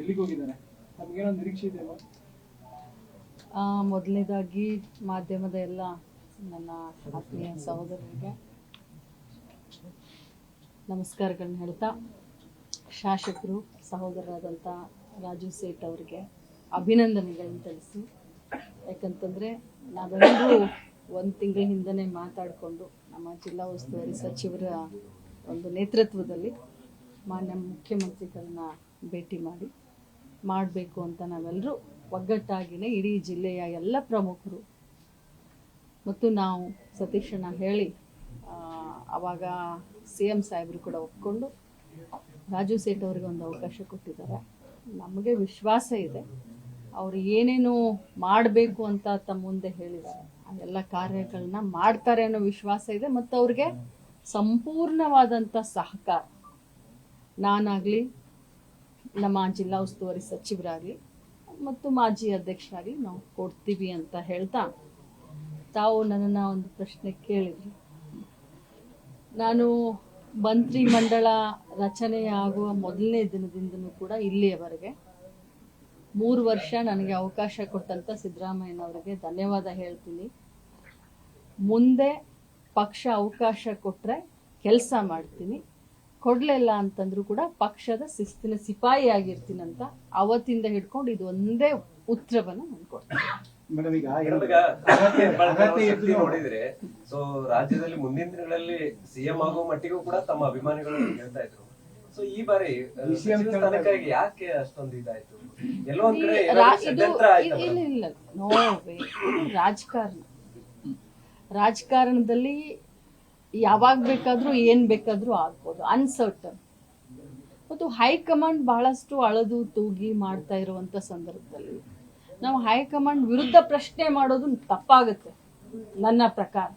ಡೆಲ್ಲಿಗೆ ಹೋಗಿದ್ದಾರೆ, ನಮಗೇನೋ ನಿರೀಕ್ಷೆ ಇದೆ? ಮೊದಲನೇದಾಗಿ ಮಾಧ್ಯಮದ ಎಲ್ಲ ನನ್ನ ಆತ್ಮೀಯ ಸಹೋದರರಿಗೆ ನಮಸ್ಕಾರಗಳನ್ನ ಹೇಳ್ತಾ, ಶಾಸಕರು ಸಹೋದರರಾದಂಥ ರಾಜು ಸೇಠ್ ಅವರಿಗೆ ಅಭಿನಂದನೆಗಳನ್ನು ತಿಳಿಸಿ. ಯಾಕಂತಂದರೆ ನಾವೆಲ್ಲರೂ ಒಂದು ತಿಂಗಳ ಹಿಂದೆ ಮಾತಾಡಿಕೊಂಡು ನಮ್ಮ ಜಿಲ್ಲಾ ಉಸ್ತುವಾರಿ ಸಚಿವರ ಒಂದು ನೇತೃತ್ವದಲ್ಲಿ ಮಾನ್ಯ ಮುಖ್ಯಮಂತ್ರಿಗಳನ್ನ ಭೇಟಿ ಮಾಡಬೇಕು ಅಂತ ನಾವೆಲ್ಲರೂ ಒಗ್ಗಟ್ಟಾಗಿಯೇ ಇಡೀ ಜಿಲ್ಲೆಯ ಎಲ್ಲ ಪ್ರಮುಖರು ಮತ್ತು ನಾವು ಸತೀಶಣ್ಣ ಹೇಳಿ ಆವಾಗ CM ಸಾಹೇಬರು ಕೂಡ ಒಪ್ಕೊಂಡು ರಾಜು ಸೇಠ್ ಅವರಿಗೆ ಒಂದು ಅವಕಾಶ ಕೊಟ್ಟಿದ್ದಾರೆ. ನಮಗೆ ವಿಶ್ವಾಸ ಇದೆ ಅವರು ಏನೇನು ಮಾಡಬೇಕು ಅಂತ ತಮ್ಮ ಮುಂದೆ ಹೇಳಿದ್ದಾರೆ ಆ ಎಲ್ಲ ಕಾರ್ಯಗಳನ್ನ ಮಾಡ್ತಾರೆ ಅನ್ನೋ ವಿಶ್ವಾಸ ಇದೆ. ಮತ್ತು ಅವ್ರಿಗೆ ಸಂಪೂರ್ಣವಾದಂಥ ಸಹಕಾರ ನಾನಾಗಲಿ, ನಮ್ಮ ಜಿಲ್ಲಾ ಉಸ್ತುವಾರಿ ಸಚಿವರಾಗಲಿ ಮತ್ತು ಮಾಜಿ ಅಧ್ಯಕ್ಷರಾಗಲಿ ನಾವು ಕೊಡ್ತೀವಿ ಅಂತ ಹೇಳ್ತಾ, ತಾವು ನನ್ನನ್ನು ಒಂದು ಪ್ರಶ್ನೆ ಕೇಳಿದ್ರಿ. ನಾನು ಮಂತ್ರಿ ಮಂಡಳ ರಚನೆಯಾಗುವ ಮೊದಲನೇ ದಿನದಿಂದನೂ ಕೂಡ ಇಲ್ಲಿಯವರೆಗೆ 3 ವರ್ಷ ನನಗೆ ಅವಕಾಶ ಕೊಟ್ಟಂಥ ಸಿದ್ದರಾಮಯ್ಯನವರಿಗೆ ಧನ್ಯವಾದ ಹೇಳ್ತೀನಿ. ಮುಂದೆ ಪಕ್ಷ ಅವಕಾಶ ಕೊಟ್ಟರೆ ಕೆಲಸ ಮಾಡ್ತೀನಿ, ಕೊಡಲಿಲ್ಲ ಅಂತಂದ್ರೂ ಕೂಡ ಪಕ್ಷದ ಶಿಸ್ತಿನ ಸಿಪಾಯಿ ಆಗಿರ್ತೀನಂತ ಅವತ್ತಿಂದ ಹಿಡ್ಕೊಂಡು ಇದು ಒಂದೇ ಉತ್ತರವನ್ನು ನಾನು ಕೊಡ್ತೀನಿ. ನೋಡಿದ್ರೆ ಸೊ ರಾಜ್ಯದಲ್ಲಿ ಮುಂದಿನ ದಿನಗಳಲ್ಲಿ CM ಆಗುವ ಮಟ್ಟಿಗೂ ಕೂಡ ತಮ್ಮ ಅಭಿಮಾನಿಗಳು ಹೇಳ್ತಾ ಇದ್ರು. ಸೊ ಈ ಬಾರಿ ಸ್ಥಾನಕ್ಕಾಗಿ ಯಾಕೆ ಅಷ್ಟೊಂದು ಇದಾಯ್ತು? ಎಲ್ಲೋ ಒಂದ್ ಕಡೆ ಇಲ್ಲ ನೋವೇ ರಾಜಕಾರಣದಲ್ಲಿ ಯಾವಾಗ ಬೇಕಾದ್ರೂ ಏನ್ ಬೇಕಾದ್ರೂ ಆಗ್ಬೋದು, ಅನ್ಸರ್ಟನ್. ಮತ್ತು ಹೈಕಮಾಂಡ್ ಬಹಳಷ್ಟು ಅಳದು ತೂಗಿ ಮಾಡ್ತಾ ಇರುವಂತ ಸಂದರ್ಭದಲ್ಲಿ ನಾವು ಹೈಕಮಾಂಡ್ ವಿರುದ್ಧ ಪ್ರಶ್ನೆ ಮಾಡೋದು ತಪ್ಪಾಗುತ್ತೆ ನನ್ನ ಪ್ರಕಾರ.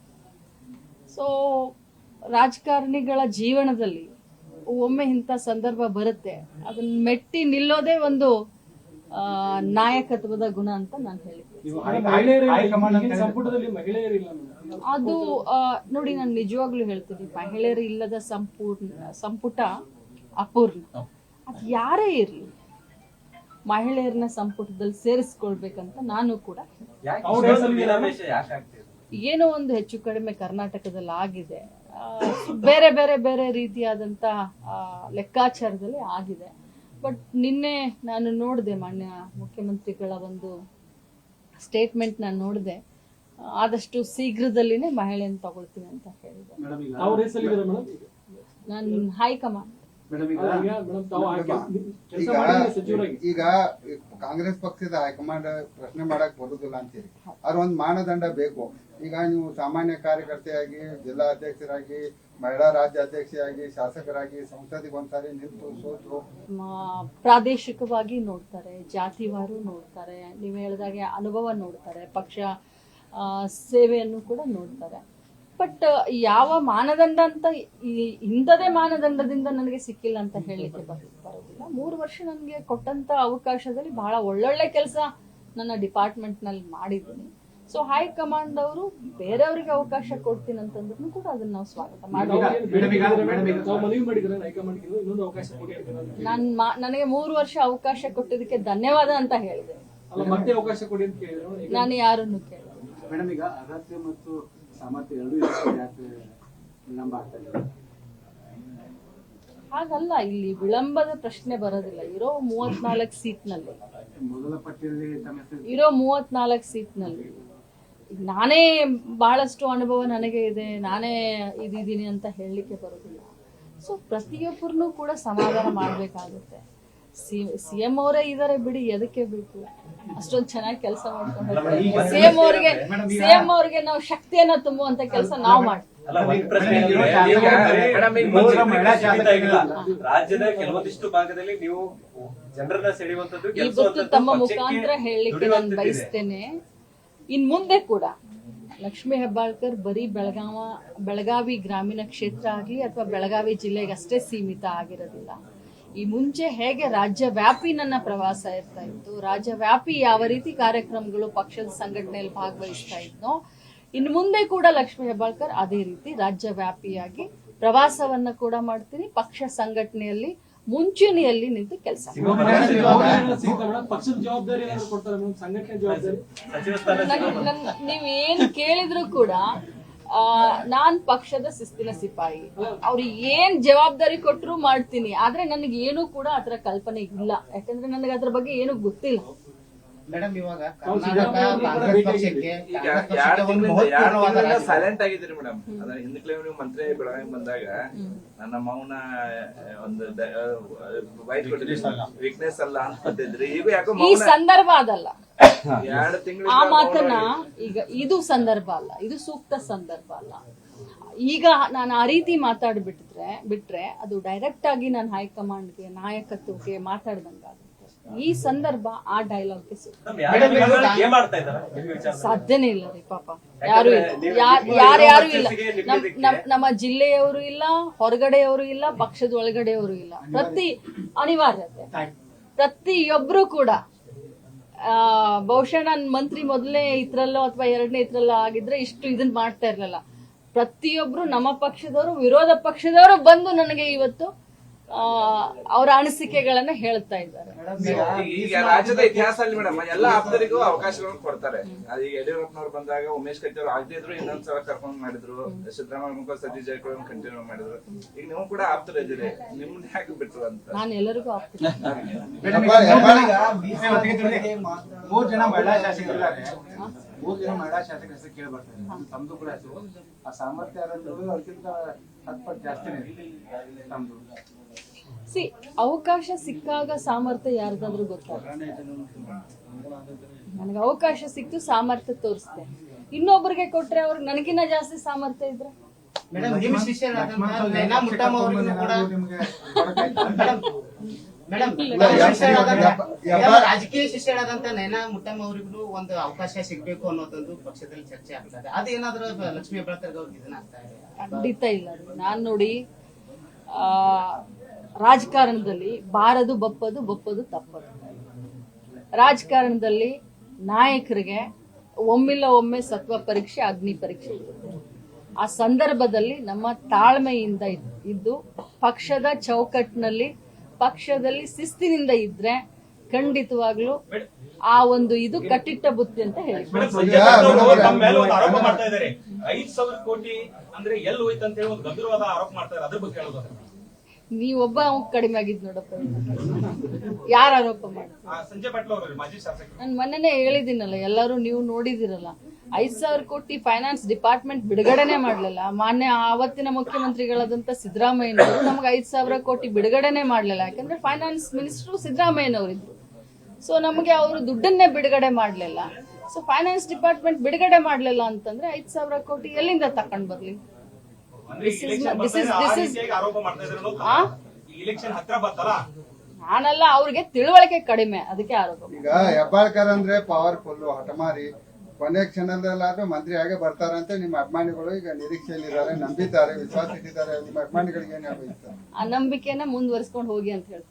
ಸೊ ರಾಜಕಾರಣಿಗಳ ಜೀವನದಲ್ಲಿ ಒಮ್ಮೆ ಇಂಥ ಸಂದರ್ಭ ಬರುತ್ತೆ, ಅದನ್ನ ಮೆಟ್ಟಿ ನಿಲ್ಲೋದೇ ಒಂದು ನಾಯಕತ್ವದ ಗುಣ ಅಂತ ನಾನು ಹೇಳ್ತೀನಿ. ಅದು ನೋಡಿ, ನಾನು ನಿಜವಾಗ್ಲೂ ಹೇಳ್ತೀನಿ, ಮಹಿಳೆಯರು ಇಲ್ಲದ ಸಂಪುಟ ಅಪೂರ್ಣ. ಅದು ಯಾರೇ ಇರಲಿ ಮಹಿಳೆಯರನ್ನ ಸಂಪುಟದಲ್ಲಿ ಸೇರಿಸ್ಕೊಳ್ಬೇಕಂತ ನಾನು ಕೂಡ ಏನೋ ಒಂದು ಹೆಚ್ಚು ಕಡಿಮೆ ಕರ್ನಾಟಕದಲ್ಲಿ ಆಗಿದೆ, ಬೇರೆ ಬೇರೆ ಬೇರೆ ರೀತಿಯಾದಂಥ ಲೆಕ್ಕಾಚಾರದಲ್ಲಿ ಆಗಿದೆ. ಬಟ್ ನಿನ್ನೆ ನಾನು ನೋಡಿದೆ, ಮಾನ್ಯ ಮುಖ್ಯಮಂತ್ರಿಗಳ ಒಂದು ಸ್ಟೇಟ್ಮೆಂಟ್ ನಾನು ನೋಡಿದೆ, ಆದಷ್ಟು ಶೀಘ್ರದಲ್ಲಿನೇ ಮಹಿಳೆಯನ್ನು ತಗೊಳ್ತೀನಿ ಅಂತ ಹೇಳಿದೆ. ನಾನು ಹೈಕಮಾಂಡ್ ಈಗ ಕಾಂಗ್ರೆಸ್ ಪಕ್ಷದ ಹೈಕಮಾಂಡ್ ಪ್ರಶ್ನೆ ಮಾಡಕ್ ಬರುದಿಲ್ಲ ಅಂತೀರಿ, ಅವ್ರ ಒಂದ್ ಮಾನದಂಡ ಬೇಕು. ಈಗ ನೀವು ಸಾಮಾನ್ಯ ಕಾರ್ಯಕರ್ತೆಯಾಗಿ, ಜಿಲ್ಲಾ ಅಧ್ಯಕ್ಷರಾಗಿ, ಮಹಿಳಾ ರಾಜ್ಯ ಅಧ್ಯಕ್ಷರಾಗಿ, ಶಾಸಕರಾಗಿ ಸಂಸದಿಗೆ ಒಂದ್ಸಾರಿ ನಿಂತು ಸೋತು ಪ್ರಾದೇಶಿಕವಾಗಿ ನೋಡ್ತಾರೆ, ಜಾತಿವಾರು ನೋಡ್ತಾರೆ, ನೀವು ಹೇಳಿದಾಗೆ ಅನುಭವ ನೋಡ್ತಾರೆ, ಪಕ್ಷ ಸೇವೆಯನ್ನು ಕೂಡ ನೋಡ್ತಾರೆ. ಬಟ್ ಯಾವ ಮಾನದಂಡ ಅಂತ ಇಂಥದೇ ಮಾನದಂಡದಿಂದ ನನಗೆ ಸಿಕ್ಕಿಲ್ಲ ಅಂತ ಹೇಳಲಿಕ್ಕೆ ಬರೋದಿಲ್ಲ. 3 ವರ್ಷ ನನಗೆ ಕೊಟ್ಟಂತ ಅವಕಾಶದಲ್ಲಿ ಬಹಳ ಒಳ್ಳೊಳ್ಳೆ ಕೆಲಸ ನನ್ನ ಡಿಪಾರ್ಟ್ಮೆಂಟ್ ನಲ್ಲಿ ಮಾಡಿದ್ದೀನಿ. ಸೊ ಹೈಕಮಾಂಡ್ ಅವರು ಬೇರೆಯವರಿಗೆ ಅವಕಾಶ ಕೊಡ್ತೀನಿ ಅಂತಂದ್ರೂ ಕೂಡ ಅದನ್ನ ನಾವು ಸ್ವಾಗತ ಮಾಡ್ತೀವಿ. ನನಗೆ 3 ವರ್ಷ ಅವಕಾಶ ಕೊಟ್ಟಿದ್ದಕ್ಕೆ ಧನ್ಯವಾದ ಅಂತ ಹೇಳಿದೆ. ನಾನು ಯಾರನ್ನು ಕೇಳಿದೆ. ಹಾಗಲ್ಲ, ಇಲ್ಲಿ ವಿಳಂಬದ ಪ್ರಶ್ನೆ ಬರೋದಿಲ್ಲ. ಇರೋ 34 ಸೀಟ್ನಲ್ಲಿ ನಾನೇ ಬಹಳಷ್ಟು ಅನುಭವ ನನಗೆ ಇದೆ, ನಾನೇ ಇದ್ದೀನಿ ಅಂತ ಹೇಳಲಿಕ್ಕೆ ಬರೋದಿಲ್ಲ. ಸೊ ಪ್ರತಿಯೊಬ್ಬರನ್ನೂ ಕೂಡ ಸಮಾಧಾನ ಮಾಡಬೇಕಾಗುತ್ತೆ. CM ಅವರೇ ಇದಾರೆ ಬಿಡಿ, ಎದಕ್ಕೆ ಬೇಕು? ಅಷ್ಟೊಂದು ಚೆನ್ನಾಗಿ ಕೆಲಸ ಮಾಡ್ಕೊಂಡು CM ಅವ್ರಿಗೆ ನಾವು ಶಕ್ತಿಯನ್ನ ತುಂಬುವಂತ ಕೆಲಸ ನಾವು ಮಾಡ್ತೀವಿ. ರಾಜ್ಯದ ಕೆಲವೊಂದಿಷ್ಟು ಭಾಗದಲ್ಲಿ ನೀವು ಜನರನ್ನ ಸೆಳೆಯುವಂತದ್ದು ಇವತ್ತು ತಮ್ಮ ಮುಖಾಂತರ ಹೇಳಲಿಕ್ಕೆ ನಾನು ಬಯಸ್ತೇನೆ. ಇನ್ ಮುಂದೆ ಕೂಡ ಲಕ್ಷ್ಮೀ ಹೆಬ್ಬಾಳ್ಕರ್ ಬರೀ ಬೆಳಗಾವಿ ಗ್ರಾಮೀಣ ಕ್ಷೇತ್ರ ಆಗಲಿ ಅಥವಾ ಬೆಳಗಾವಿ ಜಿಲ್ಲೆಗೆ ಅಷ್ಟೇ ಸೀಮಿತ ಆಗಿರೋದಿಲ್ಲ. ಈ ಮುಂಚೆ ಹೇಗೆ ರಾಜ್ಯವ್ಯಾಪಿ ನನ್ನ ಪ್ರವಾಸ ಇರ್ತಾ ಇತ್ತು, ರಾಜ್ಯವ್ಯಾಪಿ ಯಾವ ರೀತಿ ಕಾರ್ಯಕ್ರಮಗಳು ಪಕ್ಷದ ಸಂಘಟನೆಯಲ್ಲಿ ಭಾಗವಹಿಸ್ತಾ ಇದ್ನೋ, ಇನ್ನು ಮುಂದೆ ಕೂಡ ಲಕ್ಷ್ಮೀ ಹೆಬ್ಬಾಳ್ಕರ್ ಅದೇ ರೀತಿ ರಾಜ್ಯವ್ಯಾಪಿಯಾಗಿ ಪ್ರವಾಸವನ್ನ ಕೂಡ ಮಾಡ್ತೀನಿ. ಪಕ್ಷ ಸಂಘಟನೆಯಲ್ಲಿ ಮುಂಚೂಣಿಯಲ್ಲಿ ನಿಂತು ಕೆಲಸ ಪಕ್ಷದ ಜವಾಬ್ದಾರಿ ಏನಾದ್ರು ಕೊಡ್ತಾರೆ ಮೇಡಮ್, ಸಂಘಟನೆ ಜವಾಬ್ದಾರಿ? ನೀವೇನ್ ಕೇಳಿದ್ರು ಕೂಡ ನಾನ್ ಪಕ್ಷದ ಶಿಸ್ತಿನ ಸಿಪಾಯಿ. ಅವ್ರು ಏನ್ ಜವಾಬ್ದಾರಿ ಕೊಟ್ಟರು ಮಾಡ್ತೀನಿ, ಆದ್ರೆ ನನಗೆ ಏನು ಕೂಡ ಅದ್ರ ಕಲ್ಪನೆ ಇಲ್ಲ, ಯಾಕಂದ್ರೆ ನನಗೆ ಅದ್ರ ಬಗ್ಗೆ ಏನು ಗೊತ್ತಿಲ್ಲ. ಮೇಡಮ್, ಇವಾಗ ಕಾಂಗ್ರೆಸ್ ಪಕ್ಷಕ್ಕೆ ಸೈಲೆಂಟ್ ಆಗಿದ್ರಿ ಮೇಡಮ್. ಅದ್ರ ಹಿಂದಕ್ಲೆ ನೀವು ಮಂತ್ರಿ ಬೆಳಗಾವಿ ಬಂದಾಗ ನನ್ನ ಮೌನ ಒಂದು ವೀಕ್ನೆಸ್ ಅಲ್ಲ ಅಂತಿದ್ರಿ. ಈಗ ಯಾಕೋ ಈ ಸಂದರ್ಭ ಅದಲ್ಲ, 2 ತಿಂಗಳು ಆ ಮಾತನ್ನ ಈಗ ಇದು ಸಂದರ್ಭ ಅಲ್ಲ, ಇದು ಸೂಕ್ತ ಸಂದರ್ಭ ಅಲ್ಲ. ಈಗ ನಾನು ಆ ರೀತಿ ಬಿಟ್ರೆ ಅದು ಡೈರೆಕ್ಟ್ ಆಗಿ ನಾನು ಹೈಕಮಾಂಡ್ಗೆ ನಾಯಕತ್ವಕ್ಕೆ ಮಾತಾಡ್ದಂಗಾಗುತ್ತೆ. ಈ ಸಂದರ್ಭ ಆ ಡೈಲಾಗ್ಗೆ ಸಾಧ್ಯನೇ ಇಲ್ಲ ರೀ ಪಾಪ. ಯಾರು ಇಲ್ಲ, ನಮ್ಮ ಜಿಲ್ಲೆಯವರು ಇಲ್ಲ, ಹೊರಗಡೆಯವರು ಇಲ್ಲ, ಪಕ್ಷದ ಒಳಗಡೆಯವರು ಇಲ್ಲ. ಅನಿವಾರ್ಯತೆ ಪ್ರತಿಯೊಬ್ರು ಕೂಡ ಬಹುಶಃ ನಾನು ಮಂತ್ರಿ ಮೊದಲನೇ ಇದ್ರಲ್ಲೋ ಅಥವಾ 2ನೇ ಇದ್ರಲ್ಲೋ ಆಗಿದ್ರೆ ಇಷ್ಟು ಇದನ್ನ ಮಾಡ್ತಾ ಇರ್ಲಿಲ್ಲ. ಪ್ರತಿಯೊಬ್ರು ನಮ್ಮ ಪಕ್ಷದವರು, ವಿರೋಧ ಪಕ್ಷದವರು ಬಂದು ನನಗೆ ಇವತ್ತು ಅವರ ಅನಿಸಿಕೆಗಳನ್ನ ಹೇಳ್ತಾ ಇದ್ದಾರೆ. ಈಗ ರಾಜ್ಯದ ಇತಿಹಾಸದಲ್ಲಿ ಮೇಡಮ್ ಎಲ್ಲ ಆಪ್ತರಿಗೂ ಅವಕಾಶಗಳನ್ನು ಕೊಡ್ತಾರೆ. ಈಗ ಯಡಿಯೂರಪ್ಪನವ್ರು ಬಂದಾಗ ಉಮೇಶ್ ಕತ್ತಿ ಅವರು ಆಗದೇ ಇದ್ರು ಇನ್ನೊಂದ್ಸಲ ಕರ್ಕೊಂಡ್ ಮಾಡಿದ್ರು, ಸಿದ್ದರಾಮಯ್ಯ ಸತೀಶ್ ಜಾರಕಿಹೊಳಿ ಕಂಟಿನ್ಯೂ ಮಾಡಿದ್ರು. ಈಗ ನೀವು ಕೂಡ ಆಪ್ತರು ಇದ್ದೀರಿ, ನಿಮ್ನ ಯಾಕೆ ಬಿಟ್ರು ಅಂತ? ನಾನು ಎಲ್ಲರಿಗೂ ಆಪ್ತ. 3 ಜನ ಮಹಿಳಾ ಶಾಸಕರಿದ್ದಾರೆ, 3 ಜನ ಮಹಿಳಾ ಶಾಸಕರ ಹೆಸರು ಕೇಳಿ ಬರ್ತಾರೆ. ತಮ್ದು ಕೂಡ ಹೆಸರು, ಆ ಸಾಮರ್ಥ್ಯ ಅದಕ್ಕಿಂತ 10 ಪಟ್ಟು ಜಾಸ್ತಿನೇ ತಮ್ದು. ಅವಕಾಶ ಸಿಕ್ಕಾಗ ಸಾಮರ್ಥ್ಯ ಯಾರ್ದಾದ್ರೂ ಗೊತ್ತಾಗುತ್ತೆ. ನನಗೆ ಅವಕಾಶ ಸಿಕ್ತು, ಸಾಮರ್ಥ್ಯ ತೋರಿಸ್ತೆ. ಇನ್ನೊಬ್ಬರಿಗೆ ಕೊಟ್ರೆ ಅವ್ರಿಗೆ ನನಗಿನ್ನ ಜಾಸ್ತಿ ಸಾಮರ್ಥ್ಯ ಇದ್ರೆ ಮೇಡಮ್, ನಿಮ್ಮ ಶಿಷ್ಯರಾದಂತಹ ನೈನಾ ಮುಟ್ಟಮ್ಮ ಅವರಿಗೂ ಕೂಡ ರಾಜಕೀಯ ಶಿಷ್ಯರಾದಂತ ನೈನಾ ಮುಟ್ಟಮ್ಮ ಅವರಿಗೂ ಒಂದು ಅವಕಾಶ ಸಿಗ್ಬೇಕು ಅನ್ನೋದೊಂದು ಪಕ್ಷದಲ್ಲಿ ಚರ್ಚೆ ಆಗ್ತದೆ. ಅದೇನಾದ್ರೂ ಲಕ್ಷ್ಮೀ ಹೆಬ್ಬಾಳ್ಕರ್ ಅವ್ರಿಗೆ ಇದನ್ನ ಆಗ್ತಾ ಇದೆ? ಖಂಡಿತ ಇಲ್ಲ. ನಾನ್ ನೋಡಿ, ರಾಜಕಾರಣದಲ್ಲಿ ಬಾರದು ಬಪ್ಪದು, ಬಪ್ಪದು ತಪ್ಪದು. ರಾಜಕಾರಣದಲ್ಲಿ ನಾಯಕರಿಗೆ ಒಮ್ಮಿಲ್ಲ ಒಮ್ಮೆ ಸತ್ವ ಪರೀಕ್ಷೆ, ಅಗ್ನಿ ಪರೀಕ್ಷೆ ಇರುತ್ತೆ. ಆ ಸಂದರ್ಭದಲ್ಲಿ ನಮ್ಮ ತಾಳ್ಮೆಯಿಂದ ಇದ್ದು ಪಕ್ಷದ ಚೌಕಟ್ಟಿನಲ್ಲಿ, ಪಕ್ಷದಲ್ಲಿ ಶಿಸ್ತಿನಿಂದ ಇದ್ರೆ ಖಂಡಿತವಾಗ್ಲೂ ಆ ಒಂದು ಇದು ಕಟ್ಟಿಟ್ಟ ಬುತ್ತಿ ಅಂತ ಹೇಳಿ. 5,000 ಕೋಟಿ ಅಂದ್ರೆ ಎಲ್ಲಿ ಹೋಯ್ತು ಅಂತ ಹೇಳಿ ಒಂದು ಗಂಭೀರವಾದ ಆರೋಪ ಮಾಡ್ತಾರೆ. ಅದ್ರ ಬಗ್ಗೆ ಹೇಳೋದು, ನೀವೊಬ್ಬ ಕಡಿಮೆ ಆಗಿದ್ ನೋಡಪ್ಪ. ಯಾರು ಆರೋಪ ಮಾಡ್ತಾರೆ? ಸಂಜಯ್ ಪಾಟೀಲ್ ಅವರು ಮಾಜಿ ಶಾಸಕ. ನಾನು ಮೊನ್ನೆನೇ ಹೇಳಿದ್ದೀನಲ್ಲ, ಎಲ್ಲರೂ ನೀವು ನೋಡಿದಿರಲ್ಲ, 5,000 ಕೋಟಿ ಫೈನಾನ್ಸ್ ಡಿಪಾರ್ಟ್ಮೆಂಟ್ ಬಿಡುಗಡೆನೆ ಮಾಡ್ಲಿಲ್ಲ. ಮಾನ್ಯ ಆವತ್ತಿನ ಮುಖ್ಯಮಂತ್ರಿಗಳಾದಂತ ಸಿದ್ದರಾಮಯ್ಯನವರು ನಮ್ಗೆ 5,000 ಕೋಟಿ ಬಿಡುಗಡೆನೆ ಮಾಡ್ಲಿಲ್ಲ. ಯಾಕಂದ್ರೆ ಫೈನಾನ್ಸ್ ಮಿನಿಸ್ಟರ್ ಸಿದ್ದರಾಮಯ್ಯನವರಿದ್ರು. ಸೊ ನಮಗೆ ಅವರು ದುಡ್ಡನ್ನೇ ಬಿಡುಗಡೆ ಮಾಡ್ಲಿಲ್ಲ. ಸೊ ಫೈನಾನ್ಸ್ ಡಿಪಾರ್ಟ್ಮೆಂಟ್ ಬಿಡುಗಡೆ ಮಾಡ್ಲಿಲ್ಲ ಅಂತಂದ್ರೆ 5,000 ಕೋಟಿ ಎಲ್ಲಿಂದ ತಕೊಂಡ್ ಬರ್ಲಿ? ನಾನಲ್ಲ, ಅವ್ರಿಗೆ ತಿಳುವಳಿಕೆ ಕಡಿಮೆ, ಅದಕ್ಕೆ ಆರೋಪ. ಈಗ ಹೆಬ್ಬಾಳ್ಕರ್ ಅಂದ್ರೆ ಪವರ್ಫುಲ್, ಹಠಮಾರಿ, ಕೊನೆ ಕ್ಷಣದಲ್ಲಾದ್ರೂ ಮಂತ್ರಿ ಆಗಿ ಬರ್ತಾರಂತೆ ನಿಮ್ಮ ಅಭಿಮಾನಿಗಳು ಈಗ ನಿರೀಕ್ಷೆಯಲ್ಲಿದ್ದಾರೆ, ನಂಬಿದ್ದಾರೆ, ವಿಶ್ವಾಸ ಇಟ್ಟಿದ್ದಾರೆ. ನಿಮ್ಮ ಅಭಿಮಾನಿಗಳಿಗೆ ಏನ್ ಹೇಳ್ಬೇಕು? ಆ ನಂಬಿಕೆನ ಮುಂದುವರಿಸ್ಕೊಂಡು ಹೋಗಿ ಅಂತ ಹೇಳ್ತೀನಿ.